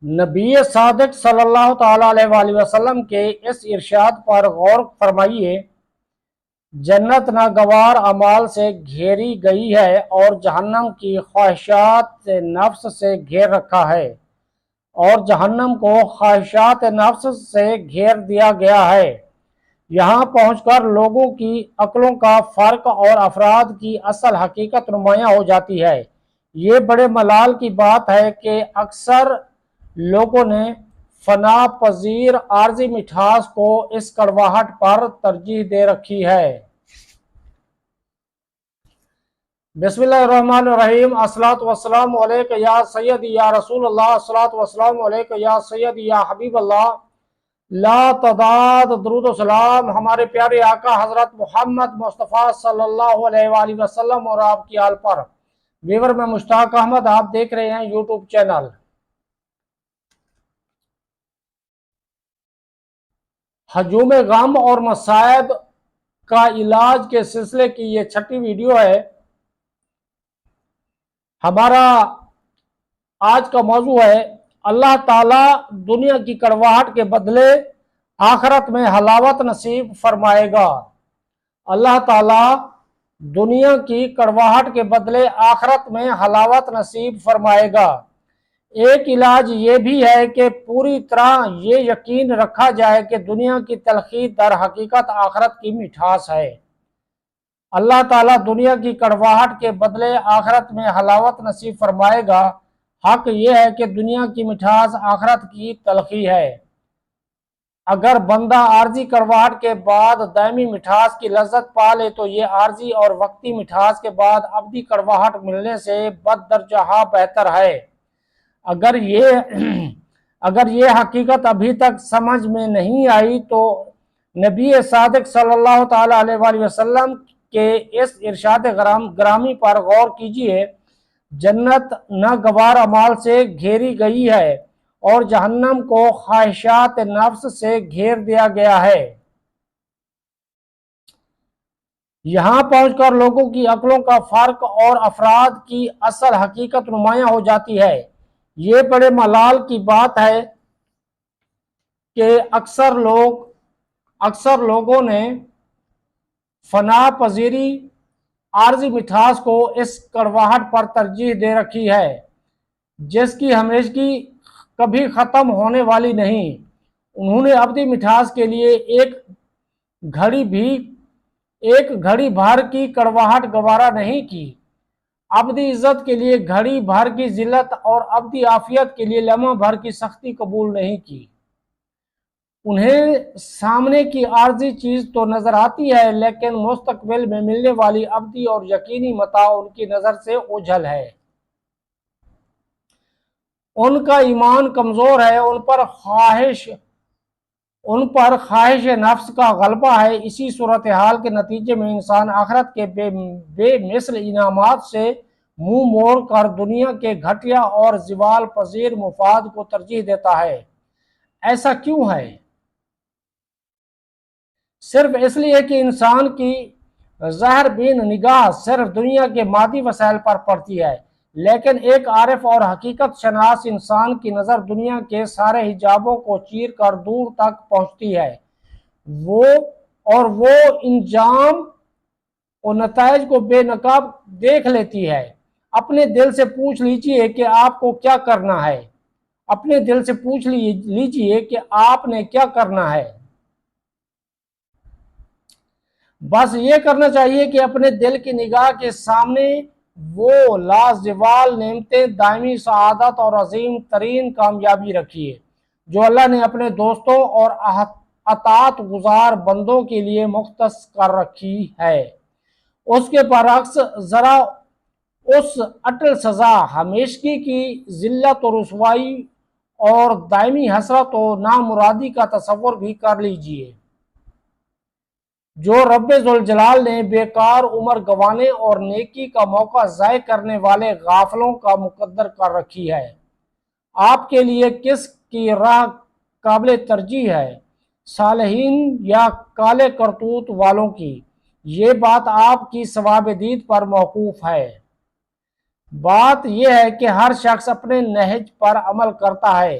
نبی صادق صلی اللہ تعالی علیہ وسلم کے اس ارشاد پر غور فرمائیے، جنت ناگوار اعمال سے گھیری گئی ہے اور جہنم کی خواہشات نفس سے گھیر رکھا ہے، اور جہنم کو خواہشات نفس سے گھیر دیا گیا ہے۔ یہاں پہنچ کر لوگوں کی عقلوں کا فرق اور افراد کی اصل حقیقت نمایاں ہو جاتی ہے۔ یہ بڑے ملال کی بات ہے کہ اکثر لوگوں نے فنا پذیر عارضی مٹھاس کو اس کڑواہٹ پر ترجیح دے رکھی ہے۔ بسم اللہ الرحمن الرحیم۔ الصلاۃ والسلام علیک یا سیدی یا رسول اللہ، الصلاۃ والسلام علیک یا سیدی یا حبیب اللہ، لا تعداد درود و سلام ہمارے پیارے آقا حضرت محمد مصطفیٰ صلی اللہ علیہ وآلہ وسلم اور آپ کی آل پر۔ ویور میں مشتاق احمد، آپ دیکھ رہے ہیں یوٹیوب چینل۔ ہجوم غم اور مصائب کا علاج کے سلسلے کی یہ 6ٹھی ویڈیو ہے۔ ہمارا آج کا موضوع ہے، اللہ تعالیٰ دنیا کی کڑواہٹ کے بدلے آخرت میں حلاوت نصیب فرمائے گا۔ اللہ تعالیٰ دنیا کی کڑواہٹ کے بدلے آخرت میں حلاوت نصیب فرمائے گا۔ ایک علاج یہ بھی ہے کہ پوری طرح یہ یقین رکھا جائے کہ دنیا کی تلخی در حقیقت آخرت کی مٹھاس ہے۔ اللہ تعالیٰ دنیا کی کڑواہٹ کے بدلے آخرت میں حلاوت نصیب فرمائے گا۔ حق یہ ہے کہ دنیا کی مٹھاس آخرت کی تلخی ہے۔ اگر بندہ عارضی کڑواہٹ کے بعد دائمی مٹھاس کی لذت پا لے تو یہ عارضی اور وقتی مٹھاس کے بعد ابدی کڑواہٹ ملنے سے بددرجہ بہتر ہے۔ اگر یہ حقیقت ابھی تک سمجھ میں نہیں آئی تو نبی صادق صلی اللہ تعالی علیہ وآلہ وسلم کے اس ارشاد گرامی پر غور کیجئے، جنت ناگوار اعمال سے گھیری گئی ہے اور جہنم کو خواہشات نفس سے گھیر دیا گیا ہے۔ یہاں پہنچ کر لوگوں کی عقلوں کا فرق اور افراد کی اصل حقیقت نمایاں ہو جاتی ہے۔ یہ بڑے ملال کی بات ہے کہ اکثر لوگوں نے فنا پذیری عارضی مٹھاس کو اس کڑواہٹ پر ترجیح دے رکھی ہے، جس کی ہمیشگی کبھی ختم ہونے والی نہیں۔ انہوں نے ابدی مٹھاس کے لیے ایک گھڑی بھر کی کڑواہٹ گوارا نہیں کی، ابدی عزت کے لیے گھڑی بھر کی ذلت اور ابدی عافیت کے لیے لمحہ بھر کی سختی قبول نہیں کی۔ انہیں سامنے کی عارضی چیز تو نظر آتی ہے، لیکن مستقبل میں ملنے والی ابدی اور یقینی متاع ان کی نظر سے اوجھل ہے۔ ان کا ایمان کمزور ہے، ان پر خواہش نفس کا غلبہ ہے۔ اسی صورتحال کے نتیجے میں انسان آخرت کے بے مثل انعامات سے منہ موڑ کر دنیا کے گھٹیا اور زوال پذیر مفاد کو ترجیح دیتا ہے۔ ایسا کیوں ہے؟ صرف اس لیے کہ انسان کی ظاہر بین نگاہ صرف دنیا کے مادی وسائل پر پڑتی ہے، لیکن ایک عارف اور حقیقت شناس انسان کی نظر دنیا کے سارے حجابوں کو چیر کر دور تک پہنچتی ہے۔ وہ انجام اور نتائج کو بے نقاب دیکھ لیتی ہے۔ اپنے دل سے پوچھ لیجئے کہ آپ کو کیا کرنا ہے۔ اپنے دل سے پوچھ لیجئے کہ آپ نے کیا کرنا ہے۔ بس یہ کرنا چاہیے کہ اپنے دل کی نگاہ کے سامنے وہ لازوال نعمتیں، دائمی سعادت اور عظیم ترین کامیابی رکھیے جو اللہ نے اپنے دوستوں اور اطاعت گزار بندوں کے لیے مختص کر رکھی ہے۔ اس کے برعکس ذرا اس اٹل سزا، ہمیشگی کی ذلت و رسوائی اور دائمی حسرت و نامرادی کا تصور بھی کر لیجئے جو رب ذوالجلال نے بیکار عمر گنوانے اور نیکی کا موقع ضائع کرنے والے غافلوں کا مقدر کر رکھی ہے۔ آپ کے لیے کس کی راہ قابل ترجیح ہے، صالحین یا کالے کرتوت والوں کی؟ یہ بات آپ کی ثواب دید پر موقوف ہے۔ بات یہ ہے کہ ہر شخص اپنے نہج پر عمل کرتا ہے،